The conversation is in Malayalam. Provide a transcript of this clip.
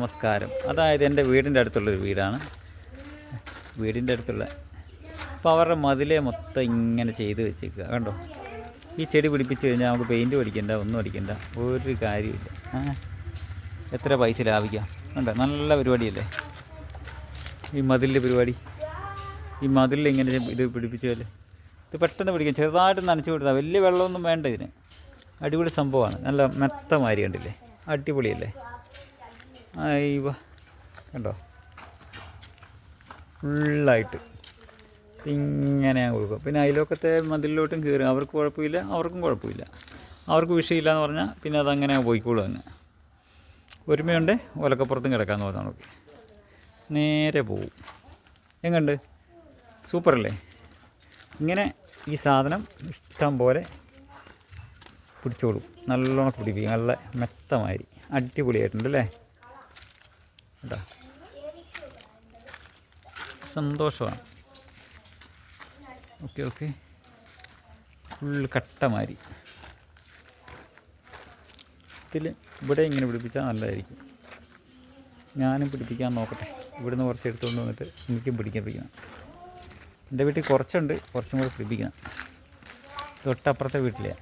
നമസ്കാരം. അതായത് എൻ്റെ വീടിൻ്റെ അടുത്തുള്ളൊരു വീടാണ്. വീടിൻ്റെ അടുത്തുള്ള അപ്പോൾ അവരുടെ മതിലെ മൊത്തം ഇങ്ങനെ ചെയ്ത് വെച്ചേക്കുക. കണ്ടോ, ഈ ചെടി പിടിപ്പിച്ച് കഴിഞ്ഞാൽ നമുക്ക് പെയിൻറ്റ് പഠിക്കണ്ട, ഒന്നും അടിക്കണ്ട, ഒരു കാര്യമില്ല. എത്ര പൈസ ലാഭിക്കാം. കണ്ടോ, നല്ല പരിപാടിയല്ലേ ഈ മതിലിൻ്റെ പരിപാടി. ഈ മതിലിൽ ഇങ്ങനെ ഇത് പിടിപ്പിച്ചാൽ ഇത് പെട്ടെന്ന് പിടിക്കാം. ചെറുതായിട്ട് നനച്ച് കൊടുത്താൽ വലിയ വെള്ളമൊന്നും വേണ്ട ഇതിന്. അടിപൊളി സംഭവമാണ്. നല്ല മെത്ത മാതിരി കണ്ടില്ലേ, അടിപൊളിയല്ലേ. അയ്യോ കണ്ടോ, ഫുള്ളായിട്ട് ഇങ്ങനെ ഞാൻ കൊടുക്കും. പിന്നെ അയൽവക്കത്തെ മതിലിലോട്ടും കയറും. അവർക്ക് കുഴപ്പമില്ല, അവർക്കും കുഴപ്പമില്ല. അവർക്ക് വിഷയമില്ല എന്ന് പറഞ്ഞാൽ പിന്നെ അതങ്ങനെ പോയിക്കോളും. തന്നെ ഒരുമയുണ്ട്, ഒലക്കപ്പുറത്തും കിടക്കാമെന്ന് പറഞ്ഞാൽ നമുക്ക് നേരെ പോവും. എങ്ങുണ്ട്, സൂപ്പറല്ലേ. ഇങ്ങനെ ഈ സാധനം ഇഷ്ടം പോലെ പിടിച്ചോളും. നല്ലോണം പിടിപ്പിക്കും. നല്ല മെത്തമാതിരി അടിപൊളിയായിട്ടുണ്ടല്ലേ. കേട്ടോ, സന്തോഷമാണ്. ഓക്കെ ഫുൾ കട്ടമാതിരി ഇതിൽ ഇവിടെ ഇങ്ങനെ പിടിപ്പിച്ചാൽ നല്ലതായിരിക്കും. ഞാനും പിടിപ്പിക്കാൻ നോക്കട്ടെ. ഇവിടുന്ന് കുറച്ച് എടുത്തുകൊണ്ട് വന്നിട്ട് എനിക്കും പിടിക്കണം. എൻ്റെ വീട്ടിൽ കുറച്ചുണ്ട്, കുറച്ചും കൂടെ പിടിപ്പിക്കണം. തൊട്ടപ്പുറത്തെ വീട്ടിലെ